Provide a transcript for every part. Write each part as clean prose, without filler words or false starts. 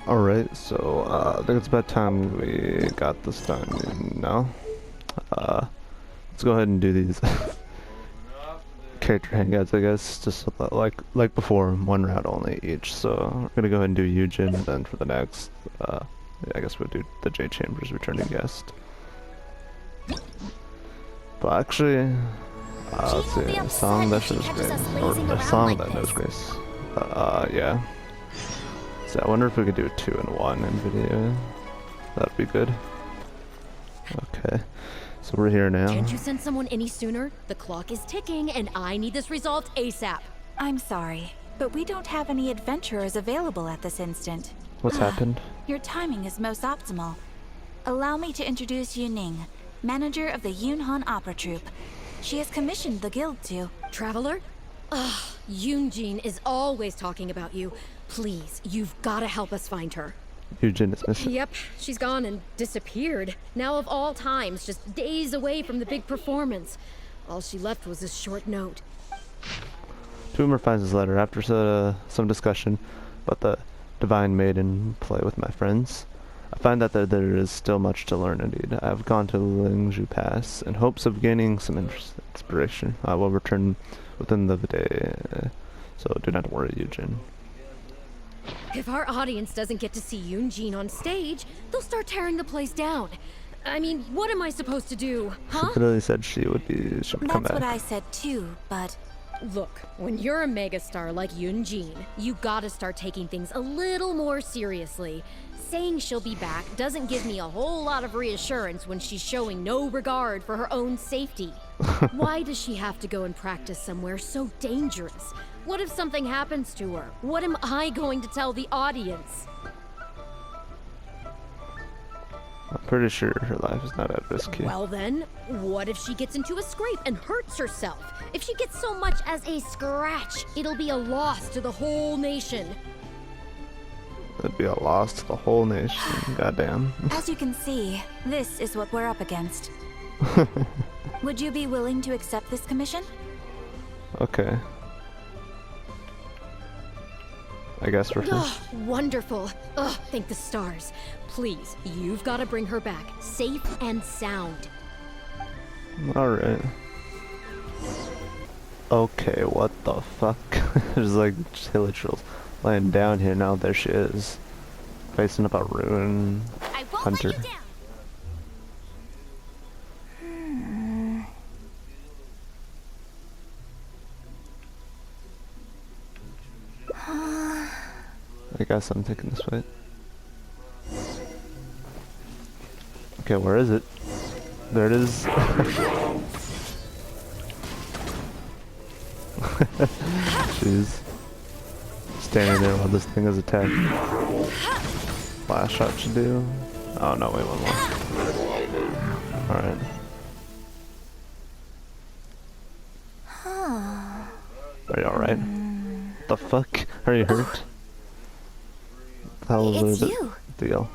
Alright, so I think it's about time we got this done now. Let's go ahead and do these character hangouts, I guess, just like before, one round only each. So we're gonna go ahead and do Eugen, and then for the next, yeah, I guess we'll do the J Chambers returning guest. But actually, let's see, a song that shows Grace, or a song that knows Grace. Yeah. So I wonder if we could do a 2-in-1 in video. That'd be good. Okay, so we're here now. Can't you send someone any sooner? The clock is ticking, and I need this resolved ASAP. I'm sorry, but we don't have any adventurers available at this instant. What's happened? Your timing is most optimal. Allow me to introduce Yuning, manager of the Yunhan Opera Troupe. She has commissioned the guild to... Traveler? Ugh, Yunjin is always talking about you. Please, you've gotta help us find her. Eugen is missing. Yep, she's gone and disappeared. Now of all times, just days away from the big performance. All she left was this short note. Toomer finds his letter after some discussion about the Divine Maiden play with my friends. I find that there is still much to learn indeed. I have gone to Lingzhu Pass in hopes of gaining some inspiration. I will return within the day, so do not worry, Eugen. If our audience doesn't get to see Yunjin on stage, they'll start tearing the place down. I mean, what am I supposed to do, huh? She literally said she would come back. That's what I said too, but... Look, when you're a megastar like Yunjin, you gotta start taking things a little more seriously. Saying she'll be back doesn't give me a whole lot of reassurance when she's showing no regard for her own safety. Why does she have to go and practice somewhere so dangerous? What if something happens to her? What am I going to tell the audience? I'm pretty sure her life is not at risk here. Well then, what if she gets into a scrape and hurts herself? If she gets so much as a scratch, it'll be a loss to the whole nation. It'd be a loss to the whole nation, goddamn. As you can see, this is what we're up against. Would you be willing to accept this commission? Okay. I guess we're Oh, wonderful. Oh, thank the stars. Please, you've got to bring her back, safe and sound. Alright. Okay, what the fuck? There's like hilichurls laying down here now. There she is. Facing up a ruin hunter. Let you down. I guess I'm taking this way. Okay, where is it? There it is. Jeez. Standing there while this thing is attacked. Last shot should do. Oh no, wait, one more. Alright. Are you alright? The fuck? Are you hurt? It's you. Deal.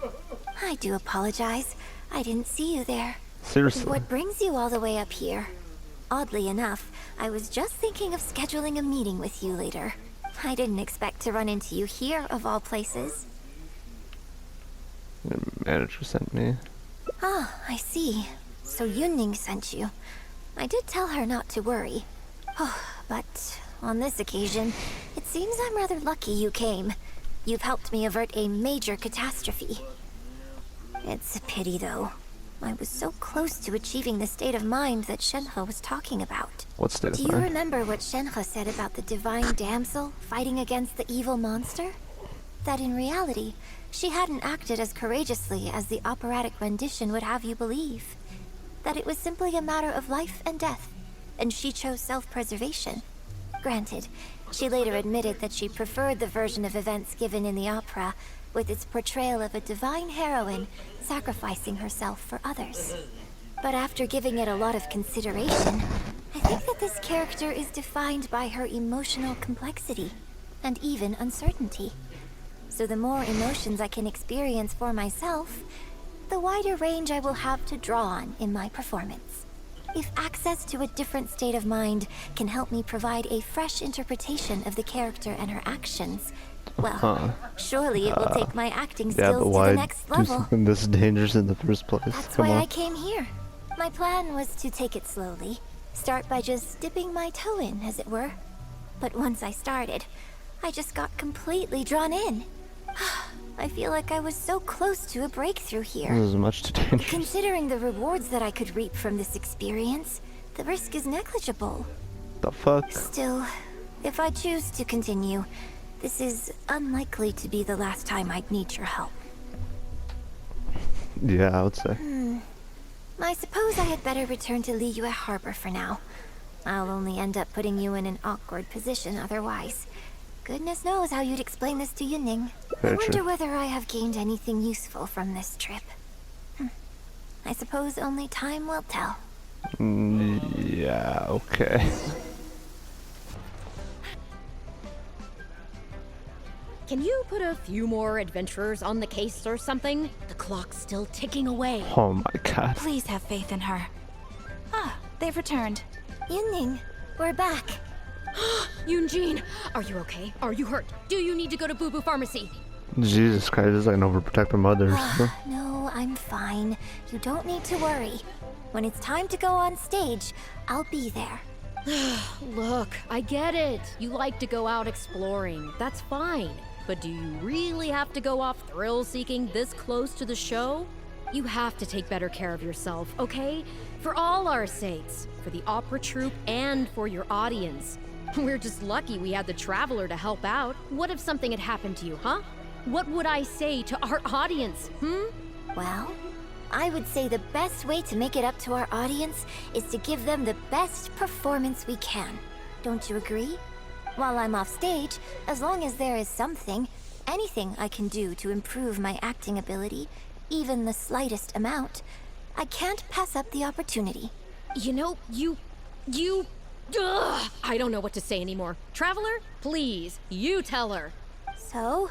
I do apologize. I didn't see you there. Seriously. What brings you all the way up here? Oddly enough, I was just thinking of scheduling a meeting with you later. I didn't expect to run into you here, of all places. Your manager sent me. Ah, I see. So Yunning sent you. I did tell her not to worry. Oh, but on this occasion, it seems I'm rather lucky you came. You've helped me avert a major catastrophe. It's a pity, though. I was so close to achieving the state of mind that Shenhe was talking about. What state of Do mind? you remember what Shenhe said about the divine damsel fighting against the evil monster? That in reality, she hadn't acted as courageously as the operatic rendition would have you believe. That it was simply a matter of life and death, and she chose self-preservation. Granted, she later admitted that she preferred the version of events given in the opera, with its portrayal of a divine heroine sacrificing herself for others. But after giving it a lot of consideration, I think that this character is defined by her emotional complexity, and even uncertainty. So the more emotions I can experience for myself, the wider range I will have to draw on in my performance. If access to a different state of mind can help me provide a fresh interpretation of the character and her actions, Well, surely it will take my acting Yeah, but skills to why the next do level. something this dangerous in the first place? That's Come why on. I came here. My plan was to take it slowly. Start by just dipping my toe in, as it were. But once I started, I just got completely drawn in. I feel like I was so close to a breakthrough here. This is much too dangerous. Considering the rewards that I could reap from this experience, the risk is negligible. The fuck? Still, if I choose to continue, this is unlikely to be the last time I'd need your help. Yeah, I would say. I suppose I had better return to Liyue Harbor for now. I'll only end up putting you in an awkward position otherwise. Goodness knows how you'd explain this to Yuning. I Very wonder true. whether I have gained anything useful from this trip. I suppose only time will tell. Yeah, okay. Can you put a few more adventurers on the case or something? The clock's still ticking away. Oh my god. Please have faith in her. Ah, they've returned. Yuning, we're back. Yunjin, are you okay? Are you hurt? Do you need to go to Boo Boo Pharmacy? Jesus Christ, this is like an overprotective mother. No, I'm fine. You don't need to worry. When it's time to go on stage, I'll be there. Look, I get it. You like to go out exploring. That's fine. But do you really have to go off thrill-seeking this close to the show? You have to take better care of yourself, okay? For all our sakes. For the opera troupe and for your audience. We're just lucky we had the Traveler to help out. What if something had happened to you, huh? What would I say to our audience, Well, I would say the best way to make it up to our audience is to give them the best performance we can. Don't you agree? While I'm off stage, as long as there is something, anything I can do to improve my acting ability, even the slightest amount, I can't pass up the opportunity. You know, Ugh, I don't know what to say anymore. Traveler, please, you tell her. So,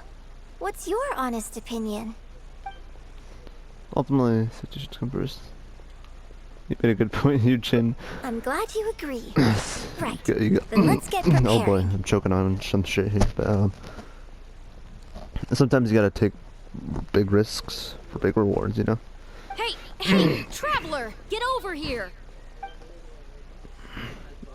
what's your honest opinion? Ultimately, situations come first. You made a good point, Yujin. I'm glad you agree. Right, Then let's get prepared. Oh boy, I'm choking on some shit here, but sometimes you gotta take big risks for big rewards, you know? Hey, Traveler, get over here.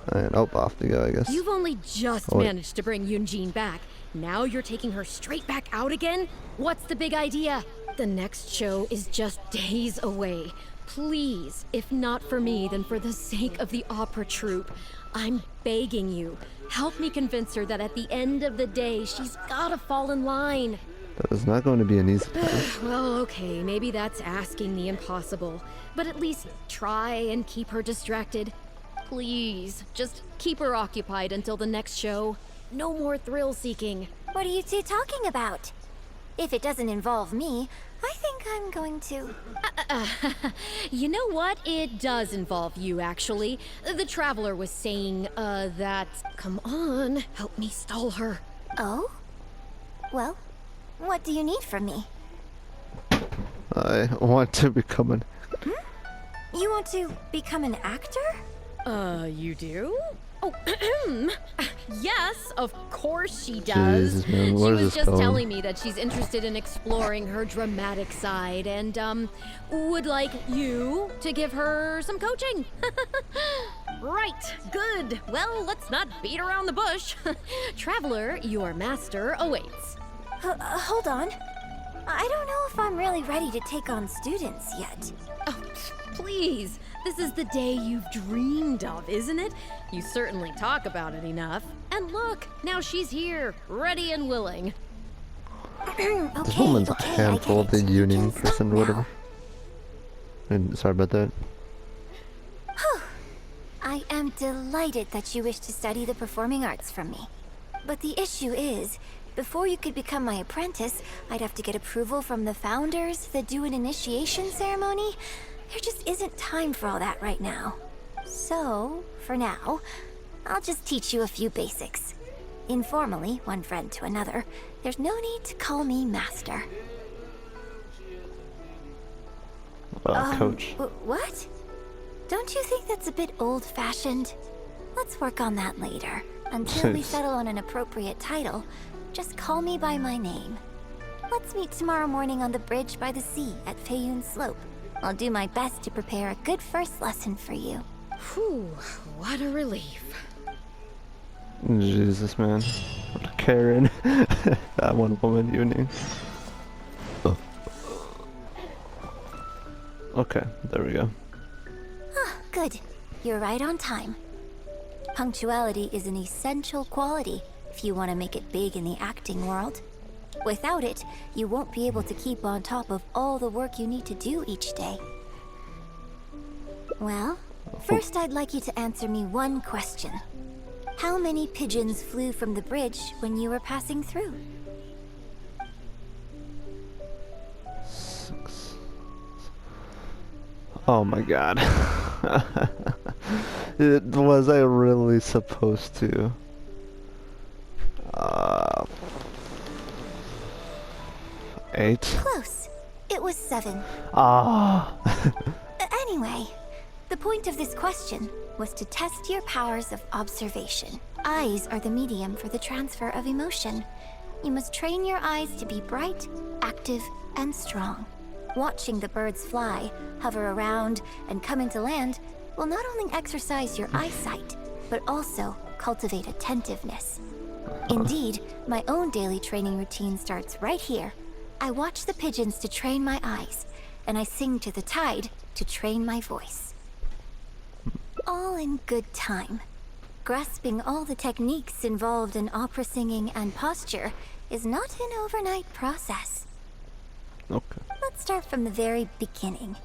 And off they go, I guess. You've only just Oh, wait. managed to bring Yunjin back. Now you're taking her straight back out again? What's the big idea? The next show is just days away. Please, if not for me, then for the sake of the opera troupe, I'm begging you, help me convince her that at the end of the day, she's gotta fall in line. That is not going to be an easy task. Well, okay, maybe that's asking the impossible, but at least try and keep her distracted. Please, just keep her occupied until the next show. No more thrill-seeking. What are you two talking about? If it doesn't involve me, I think I'm going to... You know what? It does involve you, actually. The Traveler was saying, that... Come on, help me stall her. Oh? Well, what do you need from me? I want to become an... You want to become an actor? You do? Oh, yes, of course she does. Jesus, man, She where is was this just going? telling me that she's interested in exploring her dramatic side and, would like you to give her some coaching. Right, good. Well, let's not beat around the bush. Traveler, your master awaits. Hold on. I don't know if I'm really ready to take on students yet. Oh, please. This is the day you've dreamed of, isn't it? You certainly talk about it enough. And look, now she's here, ready and willing. This woman's a handful of the union person or whatever. And sorry about that. I am delighted that you wish to study the performing arts from me. But the issue is, before you could become my apprentice, I'd have to get approval from the founders, then do an initiation ceremony. There just isn't time for all that right now. So, for now, I'll just teach you a few basics. Informally, one friend to another, there's no need to call me master. Coach. What? Don't you think that's a bit old-fashioned? Let's work on that later. Until we settle on an appropriate title, Just call me by my name. Let's meet tomorrow morning on the bridge by the sea at Feiyun Slope. I'll do my best to prepare a good first lesson for you. Whew, what a relief. Jesus, man. What a Karen. That one woman, Yuning. Okay, there we go. Ah, good. You're right on time. Punctuality is an essential quality if you want to make it big in the acting world. Without it, you won't be able to keep on top of all the work you need to do each day. Well, first I'd like you to answer me one question. How many pigeons flew from the bridge when you were passing through? 6. Oh my god. Was I really supposed to? 8. Close. It was 7. Ah. Anyway, the point of this question was to test your powers of observation. Eyes are the medium for the transfer of emotion. You must train your eyes to be bright, active, and strong. Watching the birds fly, hover around, and come into land will not only exercise your eyesight, but also cultivate attentiveness. Indeed, my own daily training routine starts right here. I watch the pigeons to train my eyes, and I sing to the tide to train my voice. All in good time. Grasping all the techniques involved in opera singing and posture is not an overnight process. Okay. Let's start from the very beginning,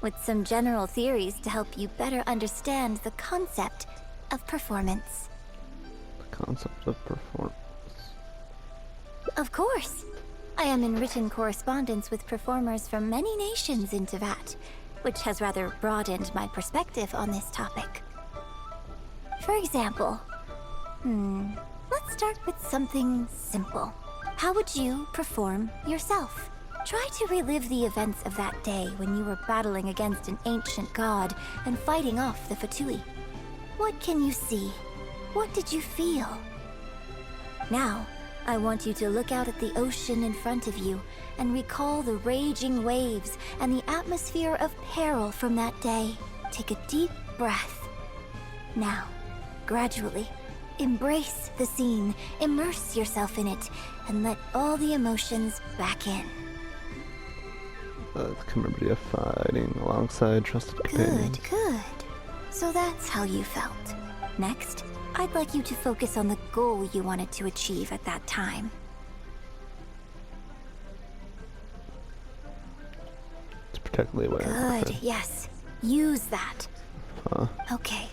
with some general theories to help you better understand the concept of performance. The concept of performance. Of course. I am in written correspondence with performers from many nations in Teyvat, which has rather broadened my perspective on this topic. For example, let's start with something simple. How would you perform yourself? Try to relive the events of that day when you were battling against an ancient god and fighting off the Fatui. What can you see? What did you feel? Now, I want you to look out at the ocean in front of you and recall the raging waves and the atmosphere of peril from that day. Take a deep breath. Now, gradually, embrace the scene, immerse yourself in it, and let all the emotions back in. The commemorative fighting alongside trusted companions. Good. So that's how you felt. Next, I'd like you to focus on the goal you wanted to achieve at that time. To protect Leeway. Good, yes. Use that. Okay,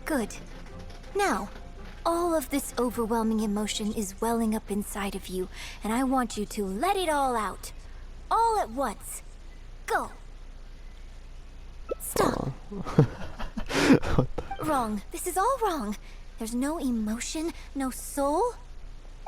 good. Now, all of this overwhelming emotion is welling up inside of you, and I want you to let it all out. All at once. Go. Stop. Wrong. This is all wrong. There's no emotion, no soul.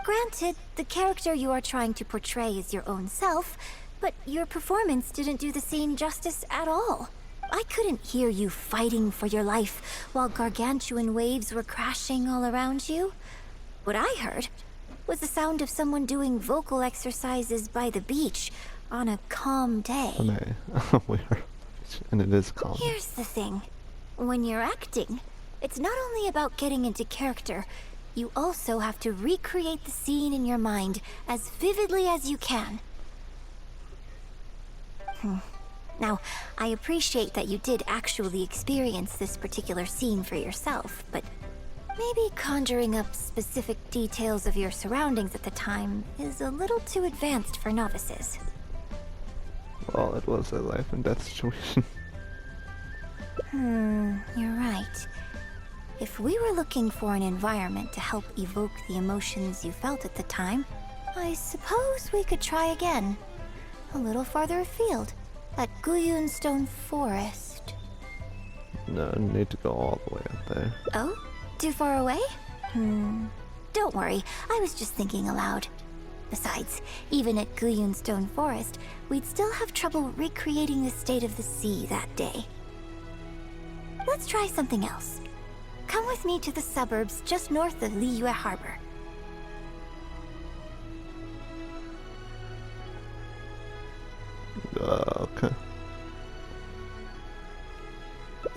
Granted, the character you are trying to portray is your own self, but your performance didn't do the scene justice at all. I couldn't hear you fighting for your life while gargantuan waves were crashing all around you. What I heard was the sound of someone doing vocal exercises by the beach on a calm day. And it is calm. Here's the thing. When you're acting, it's not only about getting into character, you also have to recreate the scene in your mind as vividly as you can. Now, I appreciate that you did actually experience this particular scene for yourself, but maybe conjuring up specific details of your surroundings at the time is a little too advanced for novices. Well, it was a life and death situation. You're right. If we were looking for an environment to help evoke the emotions you felt at the time, I suppose we could try again. A little farther afield, at Guyun Stone Forest. No, I need to go all the way up there. Oh? Too far away? Don't worry, I was just thinking aloud. Besides, even at Guyun Stone Forest, we'd still have trouble recreating the state of the sea that day. Let's try something else. Come with me to the suburbs just north of Liyue Harbor.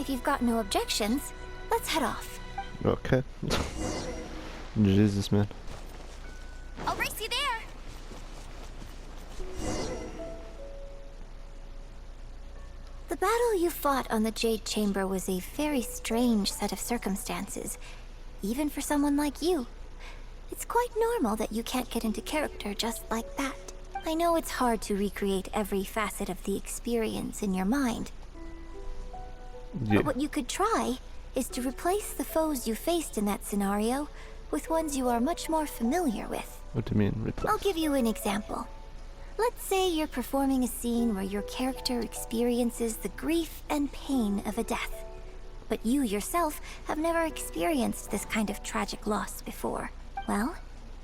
If you've got no objections, let's head off. Okay. Jesus, man. I'll race you there. The battle you fought on the Jade Chamber was a very strange set of circumstances, even for someone like you. It's quite normal that you can't get into character just like that. I know it's hard to recreate every facet of the experience in your mind, Yeah. but what you could try is to replace the foes you faced in that scenario with ones you are much more familiar with. What do you mean, replace? I'll give you an example. Let's say you're performing a scene where your character experiences the grief and pain of a death, but you yourself have never experienced this kind of tragic loss before. Well,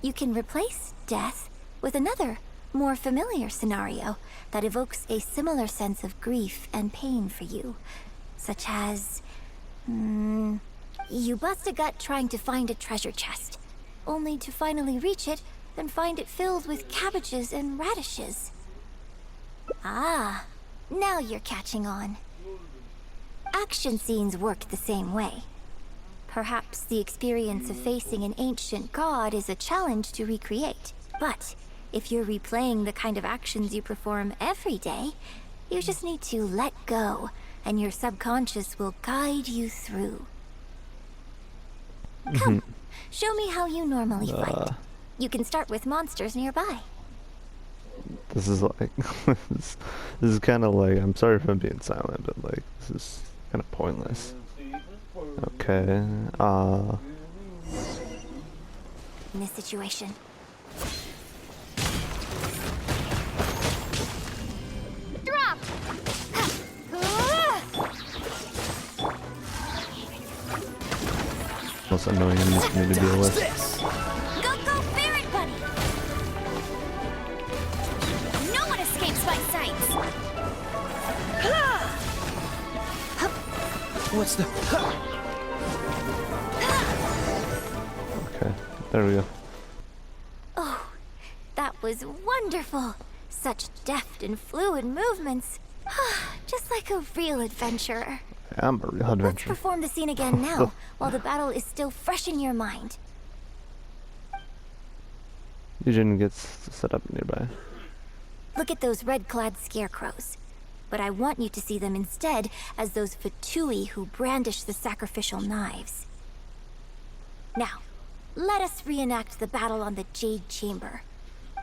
you can replace death with another, more familiar scenario that evokes a similar sense of grief and pain for you, such as... you bust a gut trying to find a treasure chest, only to finally reach it and find it filled with cabbages and radishes. Ah, now you're catching on. Action scenes work the same way. Perhaps the experience of facing an ancient god is a challenge to recreate, but if you're replaying the kind of actions you perform every day, you just need to let go, and your subconscious will guide you through. Come, show me how you normally fight. You can start with monsters nearby. This is like, this is kind of like, I'm sorry if I'm being silent, but like, this is kind of pointless. Okay, In this situation. Drop! most annoying enemies for me to deal with. Go, go, ferret bunny! No one escapes my sights! What's the... Okay, there we go. Oh, that was wonderful. Such deft and fluid movements. Just like a real adventurer. I'm a real Let's adventurer. perform the scene again now, while the battle is still fresh in your mind. Eugene gets set up nearby. Look at those red-clad scarecrows. But I want you to see them instead as those Fatui who brandish the sacrificial knives. Now, let us reenact the battle on the Jade Chamber.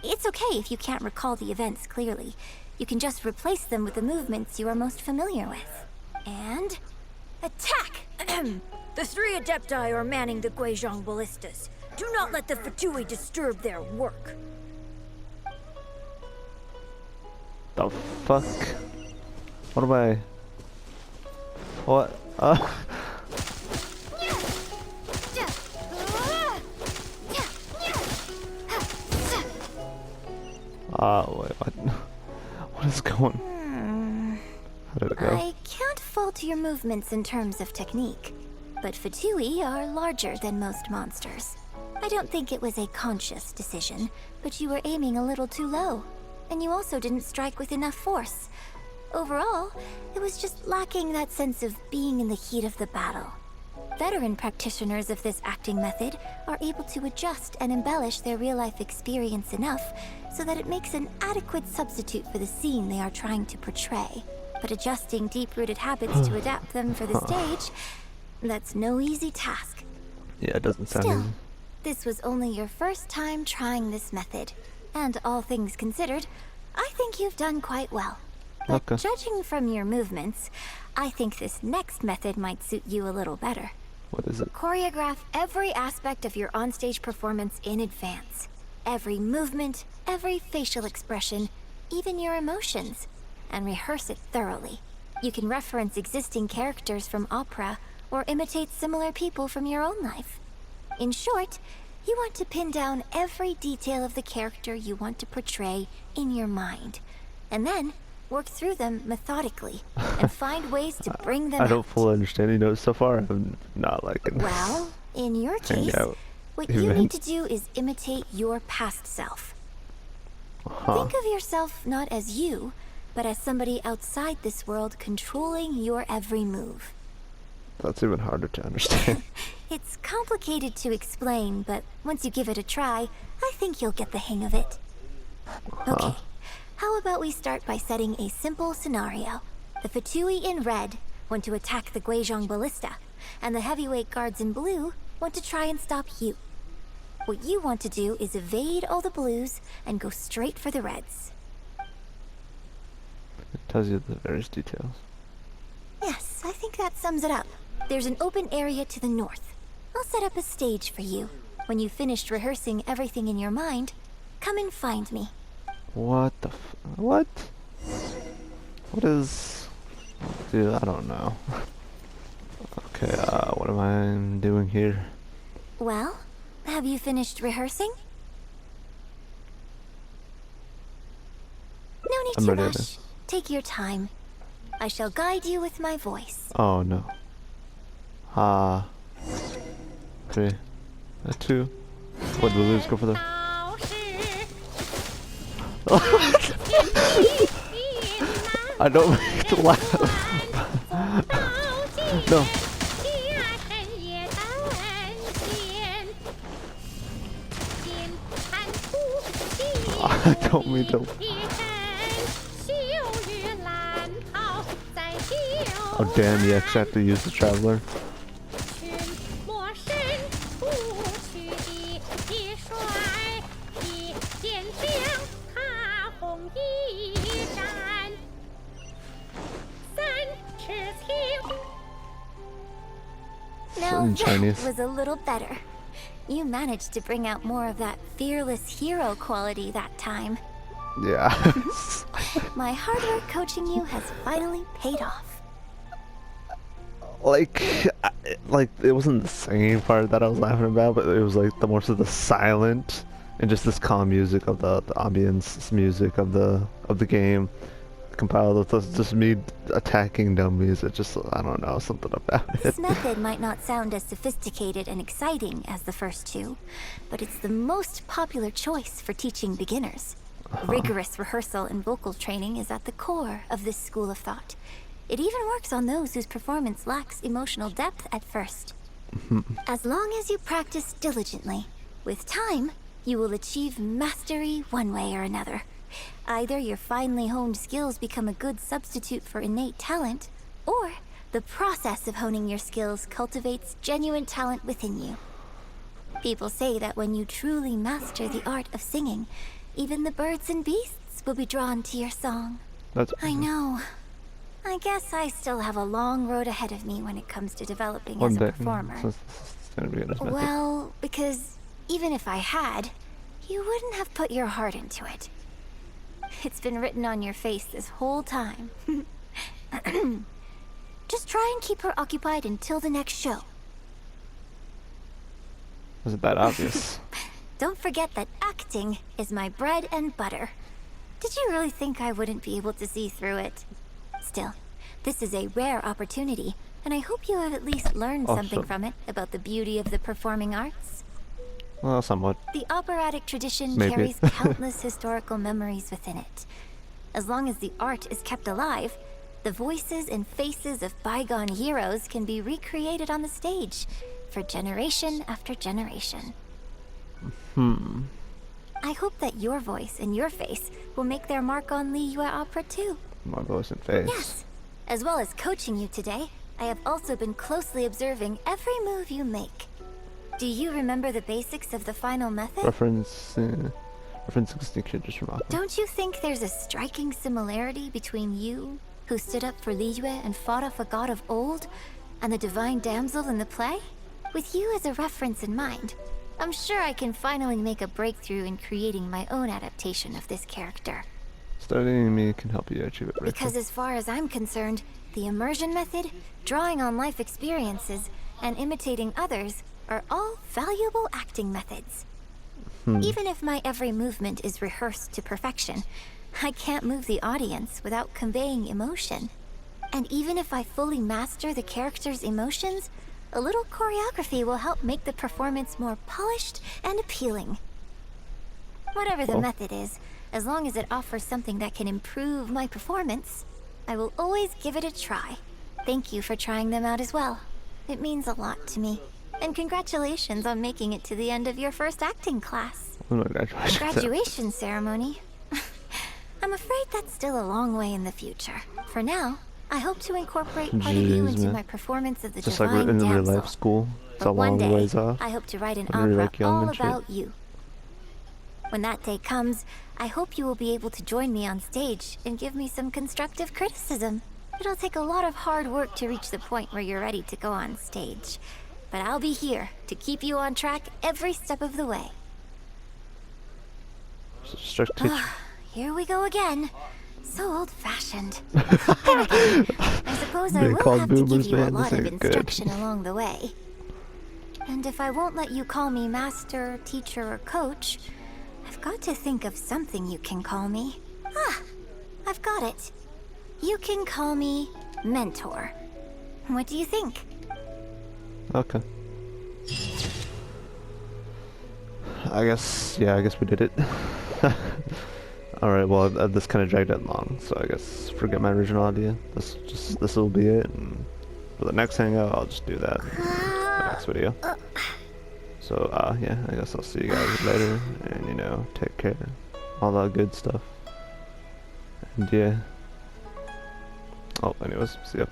It's okay if you can't recall the events clearly. You can just replace them with the movements you are most familiar with. And... attack! The three Adepti are manning the Guizhong ballistas. Do not let the Fatui disturb their work. The fuck? What am I... What? Wait, what? What is going... How did it go? I can't fault your movements in terms of technique, but Fatui are larger than most monsters. I don't think it was a conscious decision, but you were aiming a little too low, and you also didn't strike with enough force. Overall, it was just lacking that sense of being in the heat of the battle. Veteran practitioners of this acting method are able to adjust and embellish their real-life experience enough so that it makes an adequate substitute for the scene they are trying to portray. But adjusting deep-rooted habits to adapt them for the stage, that's no easy task. Yeah, it doesn't sound Still, easy. this was only your first time trying this method, and all things considered, I think you've done quite well. But Okay. judging from your movements, I think this next method might suit you a little better. What is it? Choreograph every aspect of your onstage performance in advance. Every movement, every facial expression, even your emotions, and rehearse it thoroughly. You can reference existing characters from opera or imitate similar people from your own life. In short, you want to pin down every detail of the character you want to portray in your mind, and then work through them methodically and find ways to bring them I don't out. fully understand. You know, so far I'm not liking Well, in your hang case, out what you need to events. do is imitate your past self. Huh. Think of yourself not as you, but as somebody outside this world controlling your every move. That's even harder to understand. It's complicated to explain, but once you give it a try, I think you'll get the hang of it. Okay, how about we start by setting a simple scenario. The Fatui in red want to attack the Guizhong Ballista, and the heavyweight guards in blue want to try and stop you. What you want to do is evade all the blues and go straight for the reds. It tells you the various details. Yes, I think that sums it up. There's an open area to the north. I'll set up a stage for you. When you've finished rehearsing everything in your mind, come and find me. What the what? What is... Dude, I don't know. Okay, what am I doing here? Well, have you finished rehearsing? No need I'm to ready, rush. Take your time. I shall guide you with my voice. Oh no. 3, 2. What, the blues go for the... I don't mean to laugh. No. I don't mean to. Oh damn, you actually have to use the Traveler. Now In that Chinese. was a little better. You managed to bring out more of that fearless hero quality that time. Yeah. My hard work coaching you has finally paid off. like it wasn't the same part that I was laughing about, but it was like the more so the silent and just this calm music of the ambience music of the game compiled with just me attacking dummies. It just, I don't know, something about it. This method might not sound as sophisticated and exciting as the first two, but it's the most popular choice for teaching beginners. Rigorous rehearsal and vocal training is at the core of this school of thought. It even works on those whose performance lacks emotional depth at first. As long as you practice diligently, with time, you will achieve mastery one way or another. Either your finely honed skills become a good substitute for innate talent, or the process of honing your skills cultivates genuine talent within you. People say that when you truly master the art of singing, even the birds and beasts will be drawn to your song. That's I know. I guess I still have a long road ahead of me when it comes to developing as a performer. So it's gonna be an Well, because even if I had, you wouldn't have put your heart into it. It's been written on your face this whole time. Just try and keep her occupied until the next show. Isn't that obvious? Don't forget that acting is my bread and butter. Did you really think I wouldn't be able to see through it? Still, this is a rare opportunity, and I hope you have at least learned something from it about the beauty of the performing arts. Well, somewhat. The operatic tradition Maybe. carries countless historical memories within it. As long as the art is kept alive, the voices and faces of bygone heroes can be recreated on the stage for generation after generation. I hope that your voice and your face will make their mark on Liyue Opera too. My voice and face. Yes. As well as coaching you today, I have also been closely observing every move you make. Do you remember the basics of the final method? Referencing characters from Aqua. Don't you think there's a striking similarity between you, who stood up for Liyue and fought off a god of old, and the divine damsel in the play? With you as a reference in mind, I'm sure I can finally make a breakthrough in creating my own adaptation of this character. Studying me can help you achieve it, Rachel. Because as far as I'm concerned, the immersion method, drawing on life experiences, and imitating others are all valuable acting methods. Even if my every movement is rehearsed to perfection, I can't move the audience without conveying emotion. And even if I fully master the character's emotions, a little choreography will help make the performance more polished and appealing. Whatever the method is, as long as it offers something that can improve my performance, I will always give it a try. Thank you for trying them out as well. It means a lot to me. And congratulations on making it to the end of your first acting class. Oh, my graduation. Graduation ceremony? I'm afraid that's still a long way in the future. For now, I hope to incorporate part of you Jeez, into man. my performance of the Just like Divine in real Damsel. life school. It's But a one long day, ways off. I hope to write an When you're, opera like, young all and shit. about you. When that day comes, I hope you will be able to join me on stage and give me some constructive criticism. It'll take a lot of hard work to reach the point where you're ready to go on stage. But I'll be here to keep you on track every step of the way. Strict teacher. Here we go again. So old-fashioned. Then again, I suppose I Being will called have to give boomers, you a man, this lot of ain't good. instruction along the way. And if I won't let you call me master, teacher, or coach, I've got to think of something you can call me. Ah, I've got it. You can call me mentor. What do you think? Okay. I guess we did it. Alright, well, this kind of dragged out long, so I guess forget my original idea. This will be it, and for the next hangout, I'll just do that in the next video. So, yeah, I guess I'll see you guys later, and, you know, take care. All that good stuff. And, yeah. Oh, anyways, see ya.